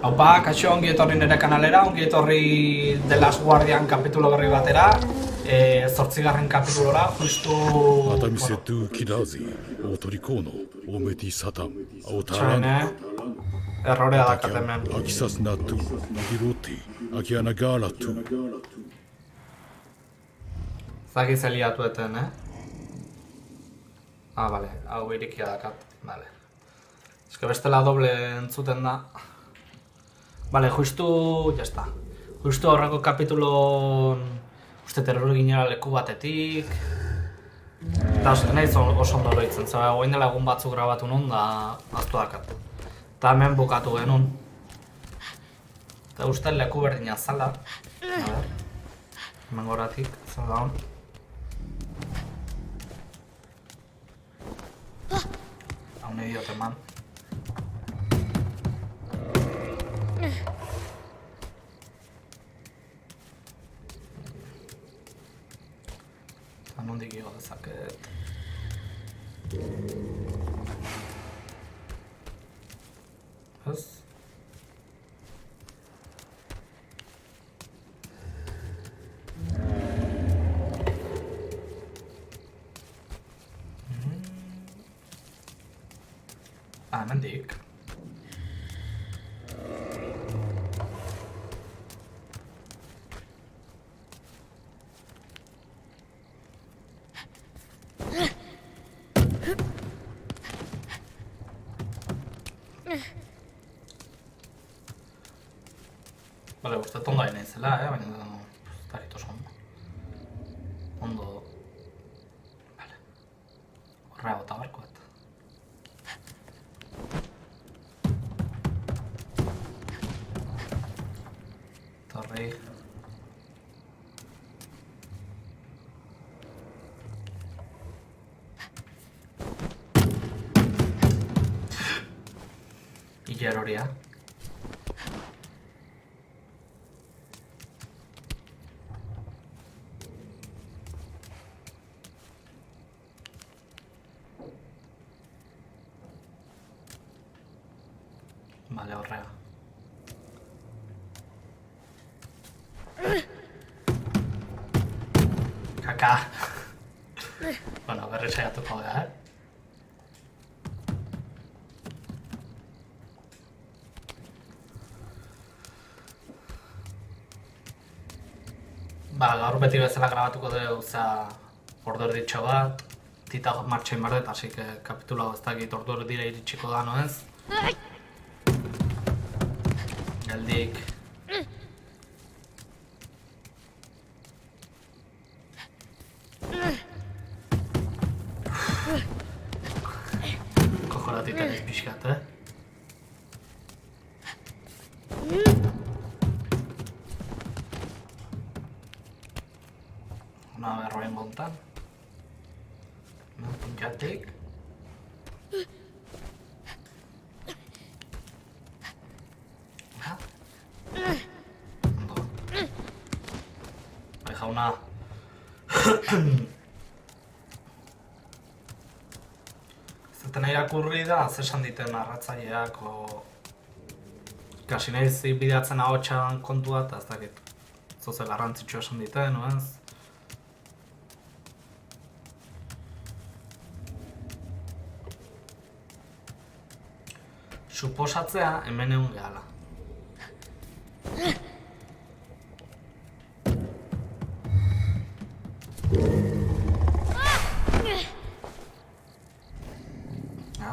Haupa, kaixo, ongi etorri nire kanalera, ongi etorri The Last Guardian kapitulo berri batera, 8. kapitulora, justu... Atamisetu kidazi, otorikono, ometi satan, Txain, otaran, errorea dakat hemen. akisas natu, giroti, akianagaratu. Zaki zeliatu eten, Ah, bale, hau irikia dakat, bale. Ez que bestela doble entzuten da. Bale, justu, jazta. Justu horreko kapitulon... Uste terror ginela leku batetik... Eta nahiz oso ondo loitzen, zaba, goin dela egun batzuk grabatu nun da aztu dakat. Eta hemen bukatu genuen. Eta uste leku berdina zala. A ber, hemen goratik, zala hon. Hau nahi diot eman. Nondik igo dezaket. Ez? Hemendik. Bale, uste ondo ari nahizela, baina ez dakit oso ondo. Ondo... Bale. Horrea bota barkoet. Torri... Iker horia. Vale, horrega. Kaka. Bueno, berri saiatuko gara, Ba, gaur beti bezala grabatuko dugu, ordu erditxo bat, tita martxoin bardet, así que kapitula hau ez dakit ordu erdira iritsiko da, no ez? Geldik. Kojoratik ez pixkat, Una berroen montan. Puntatik. Ondo. Bai jauna. Zaten irakurri da, zesan diten narratzaileak kasi nahiz bidatzen ahotsan kontua eta ez dakit. Zoze garrantzitsua esan diten, no ez? Suposatzea hemen egun gehala.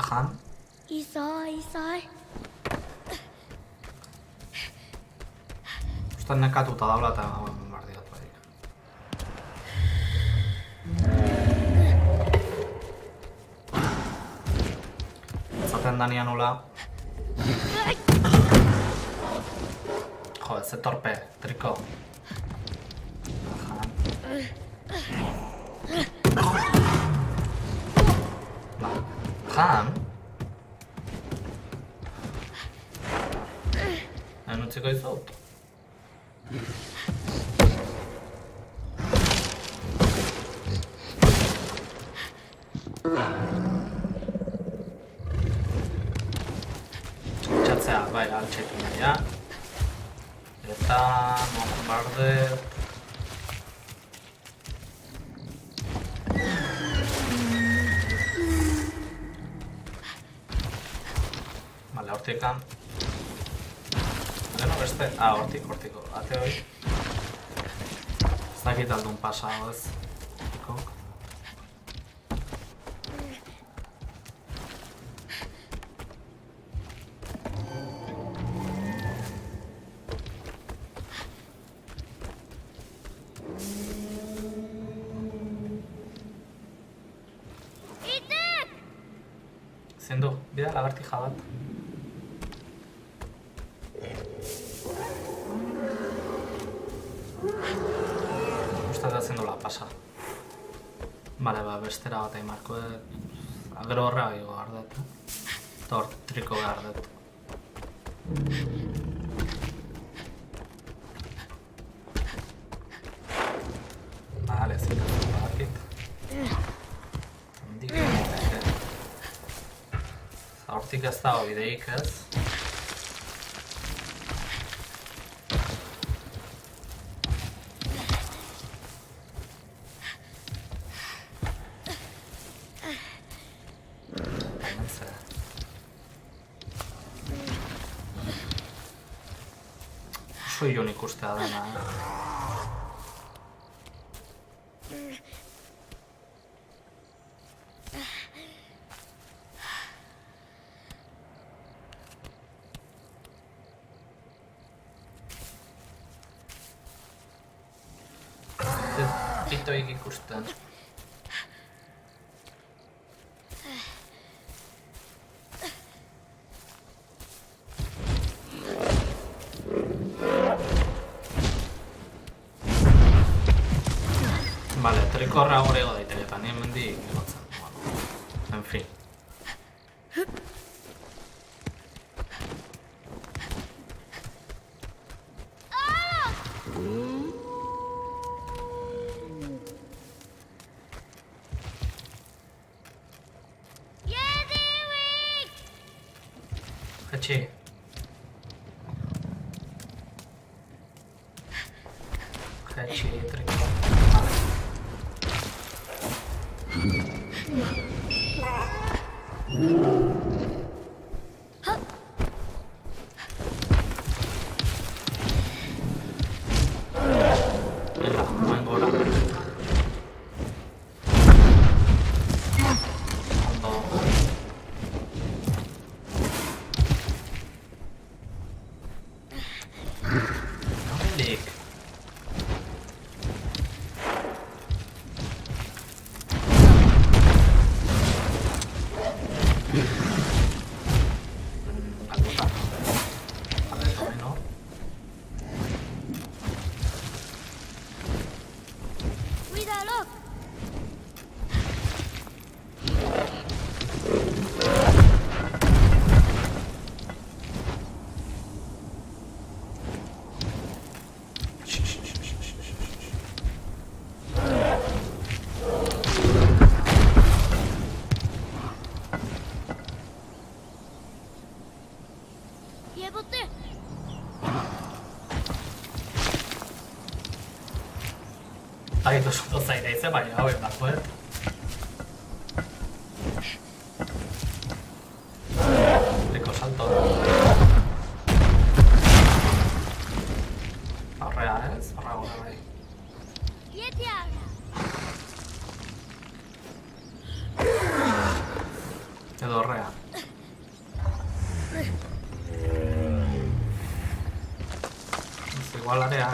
Jan. Izai. Uste nekatuta daula eta bardiatu barik. Zaten dania nola. Joder, ze torpe, triko. Jan? Hain utziko izut? Altxatzea, bai, altxetu nahi, Eta... Bombarder... Vale, hortikan... Gero beste... hortiko. Ate hori... Ez dakit aldun pasa, ez? Hortikok... Zein du, bida lagartija bat. Gustatzen dola pasa. Bale, bestera bat egin marko dut. Gero horrega igo behar dut. Eta hor triko behar dut. Bale, zikatzen badakit. Handik egiteke. Hortik ez dago bideik ez. Oso ilun ikustea dena, Itoik ikusten. Vale, trikorra horrego daiteke eta nien mendik igotzen. En fin. Jetxi. Jetxi, triko. Venga, buen gora. Aitu suto zaira izan, baina hau emako, Riko salto. Horrea ez, horra gora bai. Edo horrea. Ez igual area,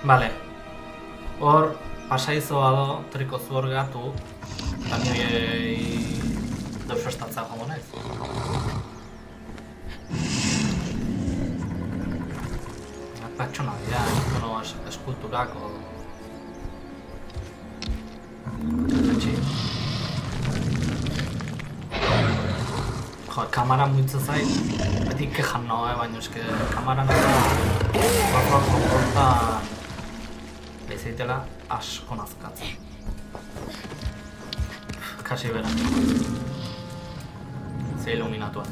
Vale, hor pasaizoa do, triko zuor gatu, eta nire Deusestatzea joango naiz. Pertsona dira, eskulturak o... Etxi. Jo, kamara muitzen zait, beti kejan nago, baina eske kamara nago hortan behizaitela asko nazkatzen. Kasi bera. Ze iluminatuan.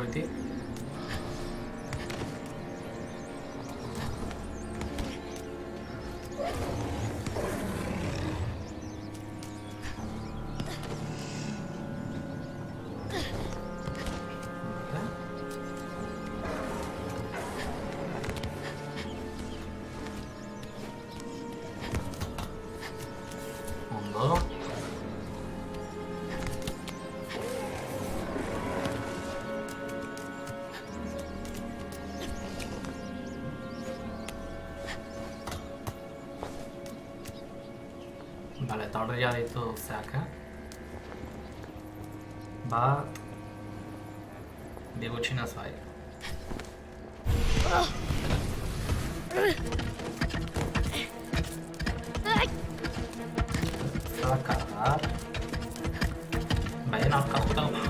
Beti. Ondo. Vale, eta hor ja ditu zeak, Bat... Bi gutxinaz bai. Zakar... Baina aurka jota gu.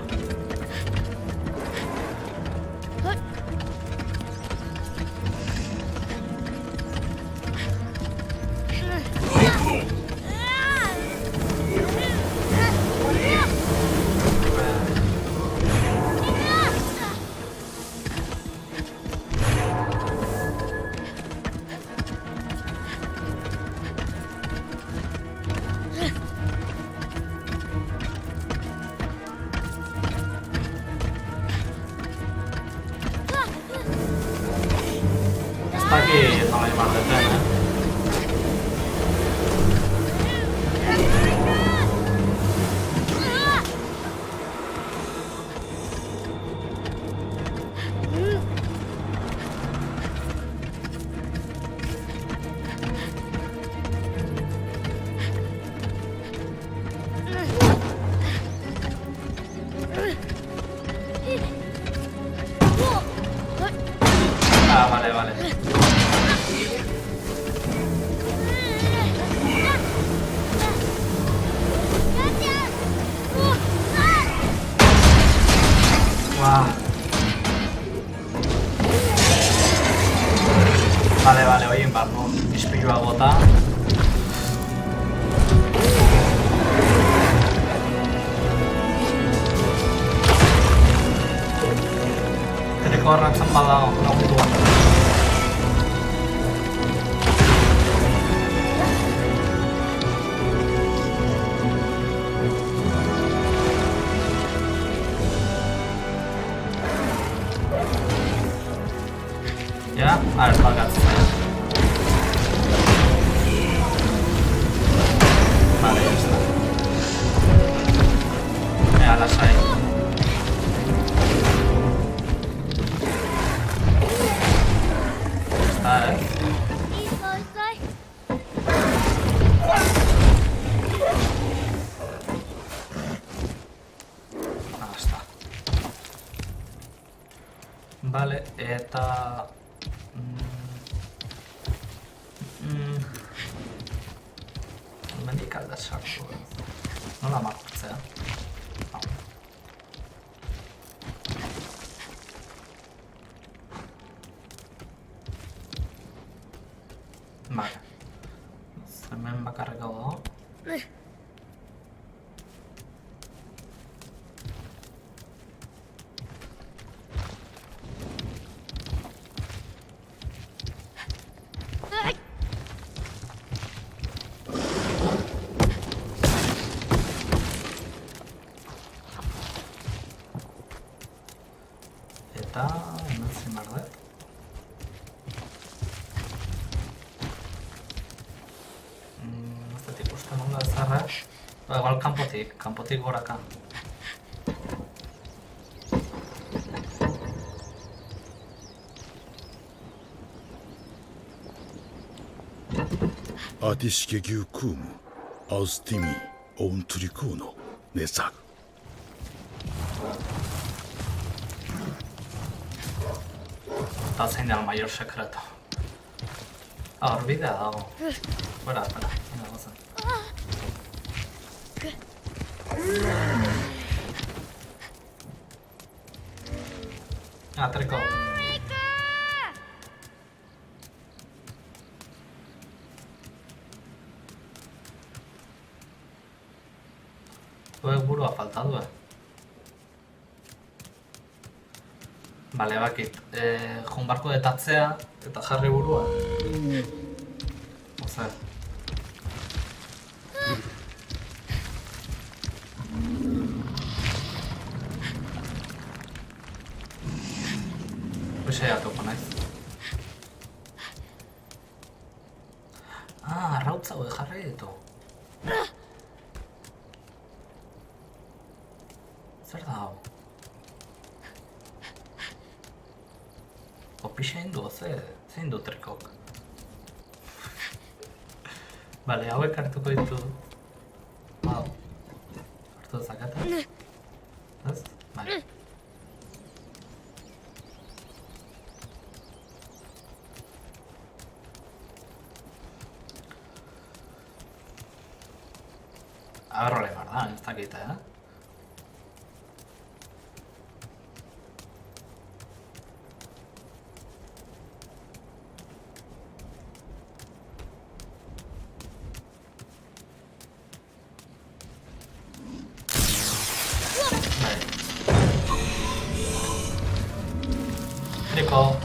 Está aquí no hay más de tren, Ah, vale, vale. Wow. Vale, vale, oien barno. Ispilua bota. Tereko horretzen badago, lagundu bat. Ja, alles war ganz fein. Vale, ya está. Ya las hay. Ya está, Ahí está. Vale, eta... Mendik alda sartu. Nola martzea? Vale. Hemen bakarrik dago. ver. Igual kanpotik goraka. Atishke gyu kumu, austimi, on trikuno, nezag. Eta zein da el mayor secreto. Hor bidea dago. Espera. Mira, goza. Triko. Zuek burua falta du, Bale, bakit. Joan barko detatzea eta jarri burua. Ozer. Saiatuko naiz. Arrautza hori jarri ditu. Zer da hau? Opixa hindu, zein du trikok? Bale, hauek hartuko ditu. Hau. Hartu dezakete? Ez? Bale. Agarro le da, ez dakit, Triko.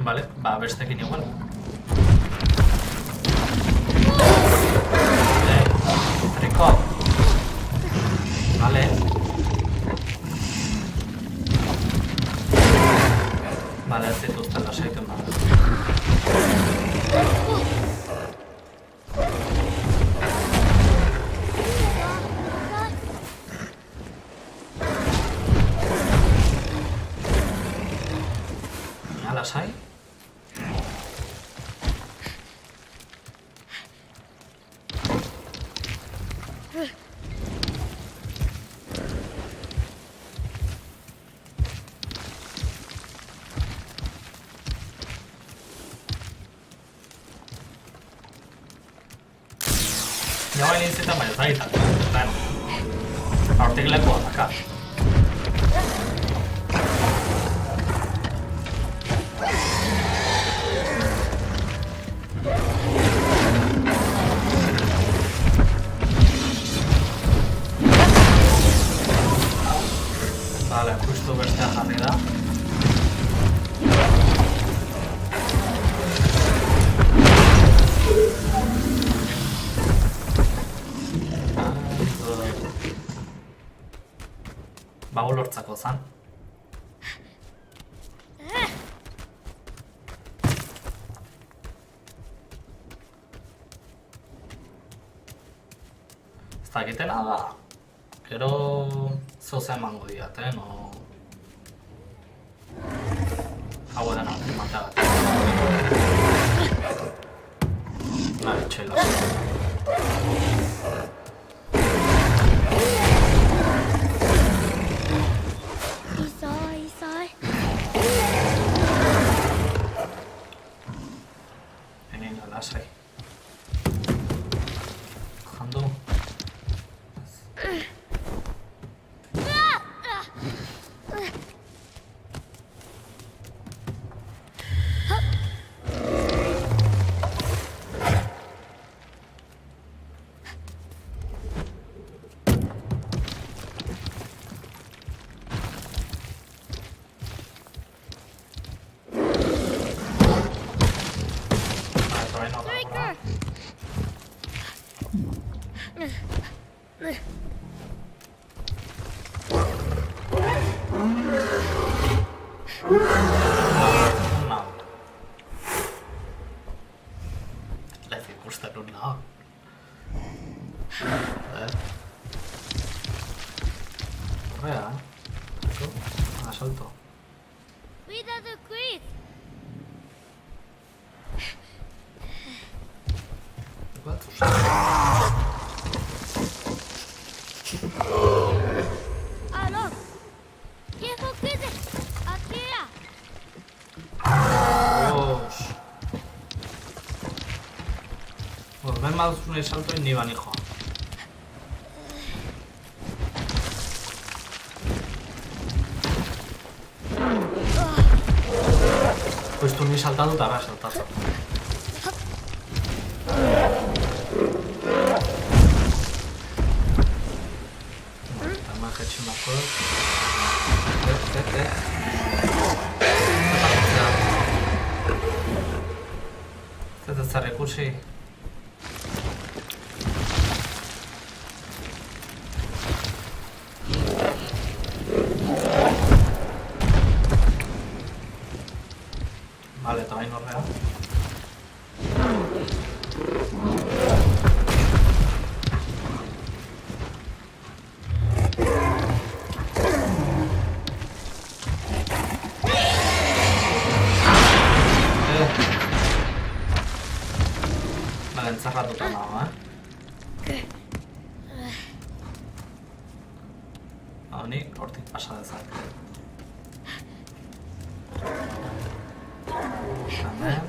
Vale, bestekin igual. Triko. Vale. Vale, ez dituzten lasaitu nahi. Lasai? Ja vain niin sitä mä jo taitan. Tän. Hortik lepoa takaa. Vale, justu bestea jarri da. Bau lortzako zan. Ez dakitena da. Gero zoza emango diat, no... Hau edan antimateagatik. Nahi, txela. Isai. Henin lasai. Jando. No. Le ikusten un nago. Correa, asalto. Cuidado, Chris. Igual tus Aló. Viejo, cuide. Aquí ya. Dios. Pues me he dado un salto y ni van, hijo. Pues tú ni saltado te habrás saltado. Además que he hecho una cosa. Este está recurso y... Vale, todavía no real. Vale, entzarratuta nago, Honi, hortik pasa dezak. Hemen.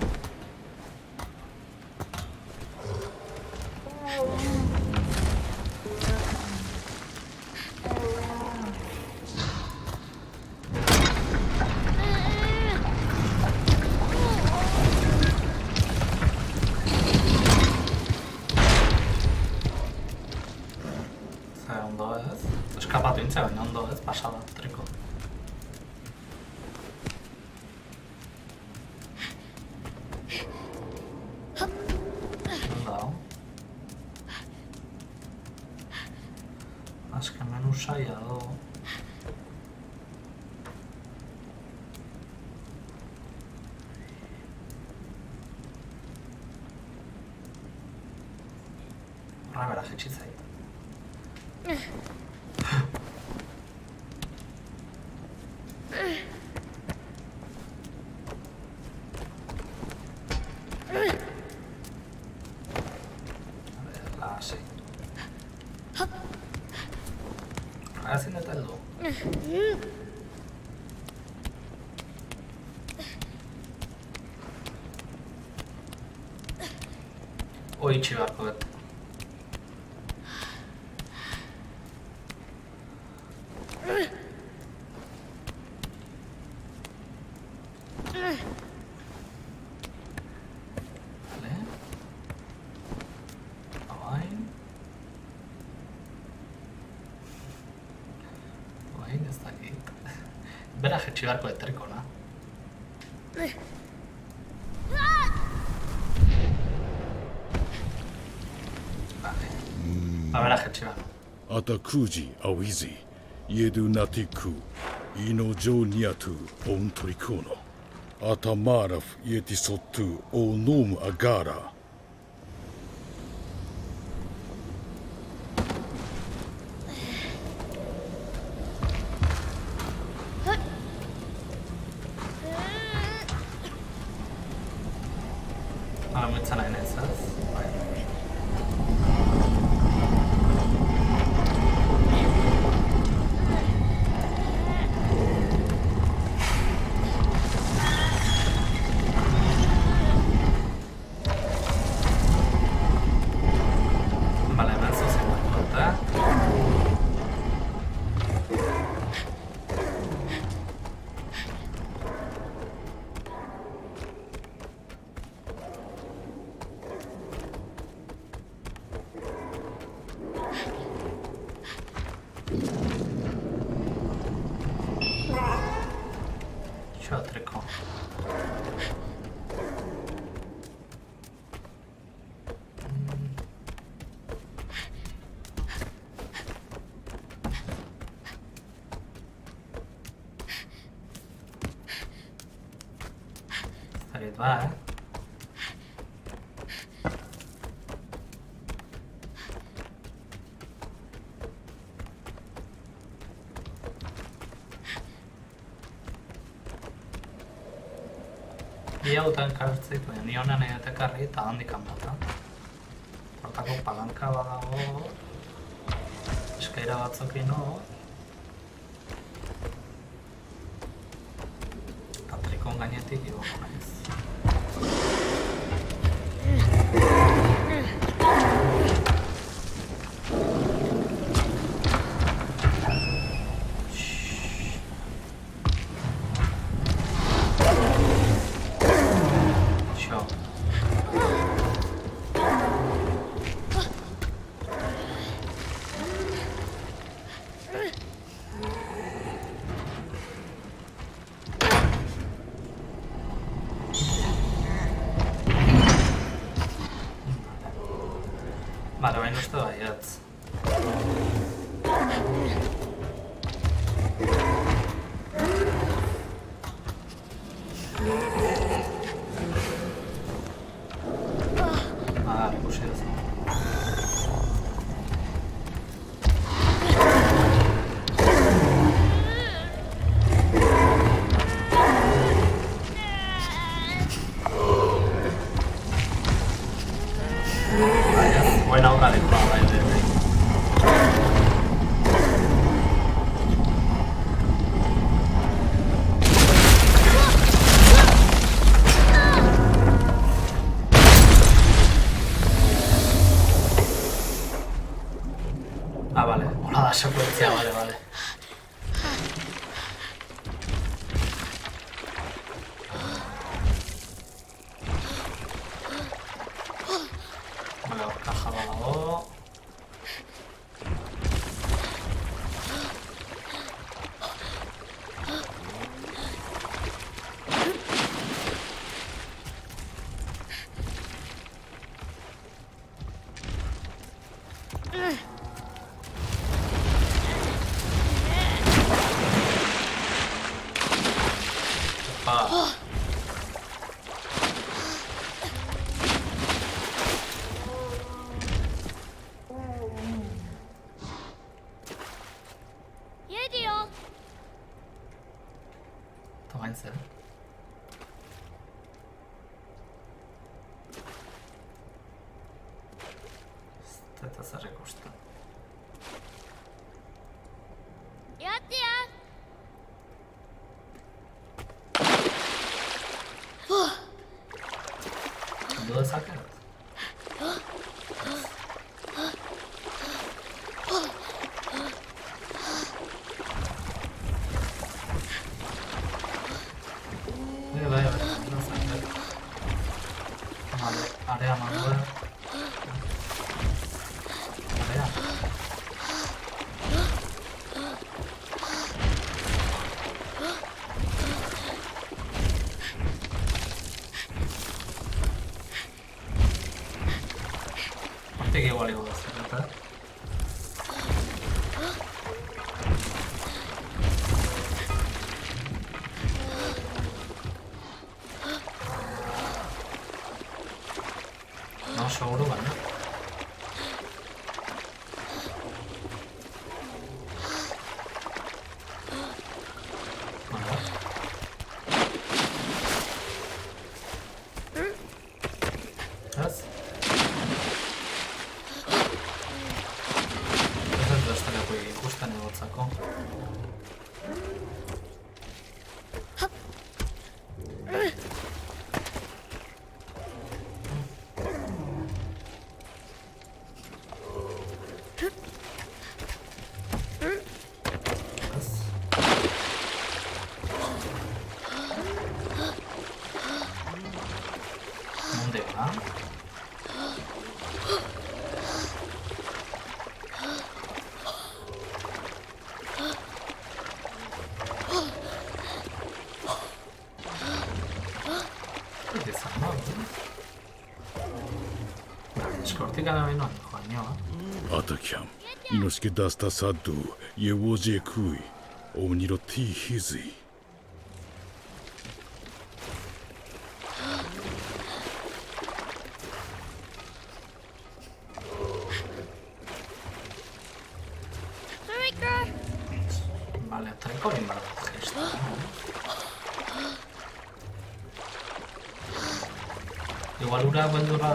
Zer ondo ez? Eskapatu intze, baina ondo ez, pasada, triko. Ondo hau. Azken menu saia do. Horra bera jetxi zait. Lasai. Ezin eta heldu. Hoi itxi beharko dut. Vale. Orain. Orain ez dakit. Bera jetxi beharko eteriko, na? Vale. Bera jetxi beharko. Atakuji awizi, yedu natiku, ino jo niatu on torikono. Atamaraf yeti sotu o nom agara. Ahora muitzen nahi nahiz, ez? Bai. Vale, hemen zuzen dut, Ba, Ia utan kartzik, ni honen egetekarri eta handik hanbata. Hortako palanka badago, eskaira batzukin hor. Eta trikon gainetik igoko naiz. Vale, baina uste baiatz. Ikusi duzu. Buena hora de jugar, Ah, vale. Hola, la secuencia, vale. Vale, caja badago. Tamain zen. Eta zer ikusten. Kendu dezaket? Bai, dezaket. Vale, area manual. Area. Hortik igual igo da. No, seguro, baina. Ez? Ez dut besteleko ikusten egotzako. Nondik da? Zer izan da, eskortik gara bainoan, joan. アタキャン、Inosuke dasta saddu, yewoje kui, oniro ti hizui. hori inbar da gesta. Igual ura beldurra...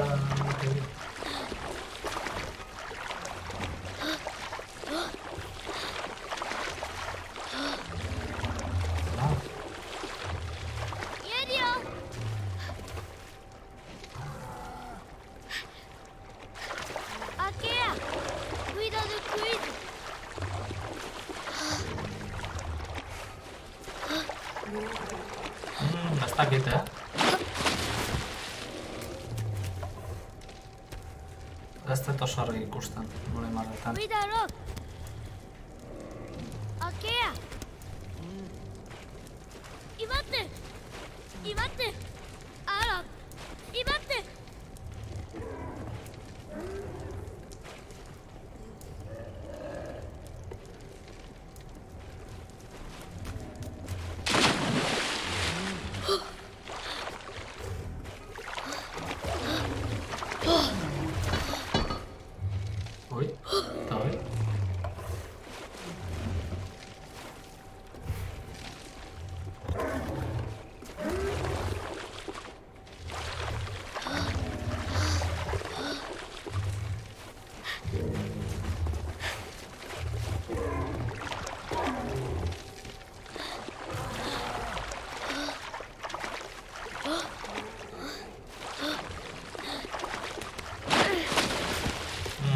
Ez dakit, Ez dut oso argi ikusten, gure marretan. Cuida, Rock. Akea. Ibate. Ibate. Ara. Ibate. Ui, eta hori.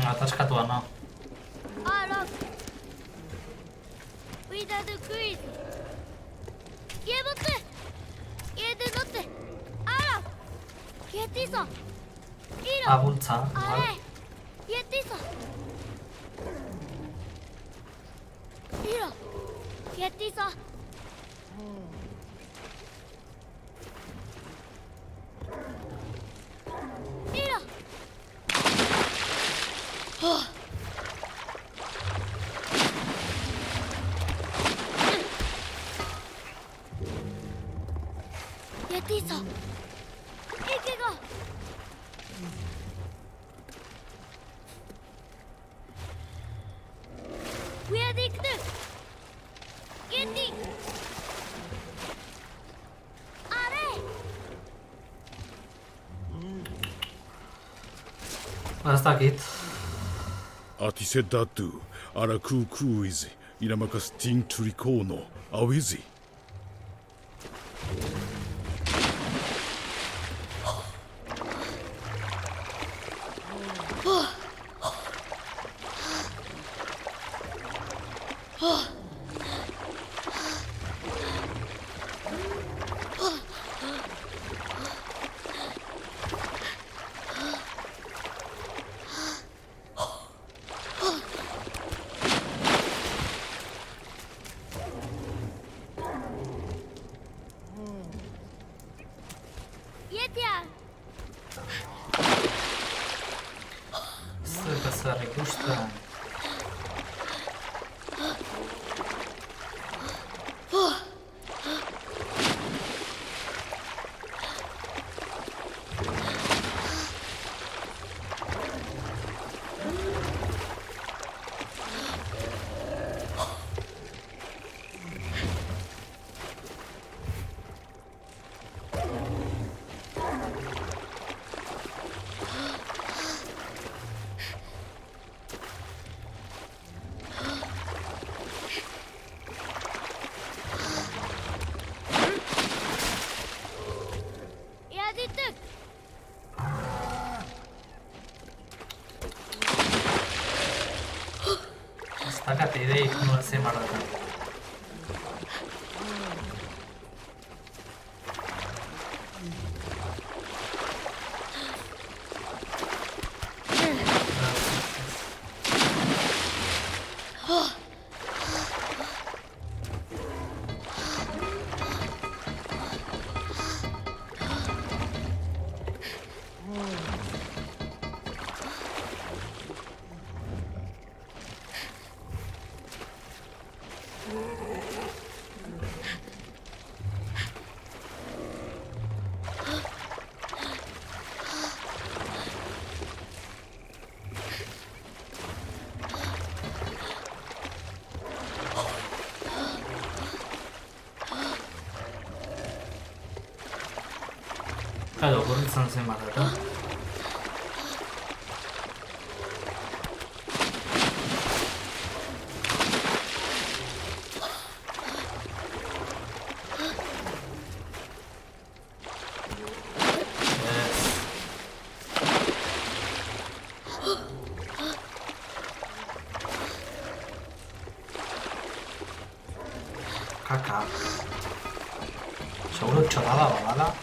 Ataskatua, no? Ara. Cuida do Chris. Iebote. Iedenote. Ara. Kietiso. Iro. Abultza, Are. bai. Kietiso. Iro. Kietiso. Iro. Kietiso. Ikigo. Where did you? Kieti. Are. Ez dakit. Atise datu, ara kuizi, iramakas ting turikono, awizi. Yetia. Zer ikusten. Yadituk. Ez dakat ideik nuen zein barretan. Edo, burritzen zen bat, eta? Kaka. Seguro txorrada badala.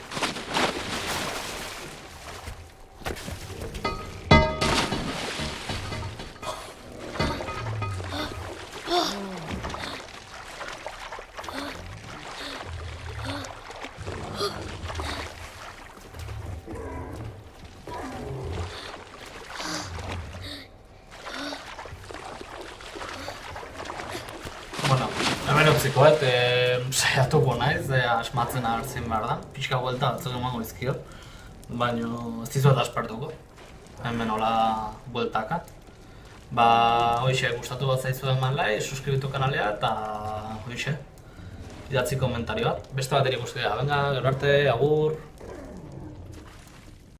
Bueno, hemen utzikoet, saiatuko naiz, asmatzen hartzen behar da. Pixka buelta batzuk emango izkiot, baina ez dizuet aspertuko. Hemen hola bueltaka. Ba, hoxe, gustatu bat zaizu eman lai, suskribitu kanalea eta hoxe, idatzi komentario bat. Beste bat ikusi da, venga, gero arte, agur!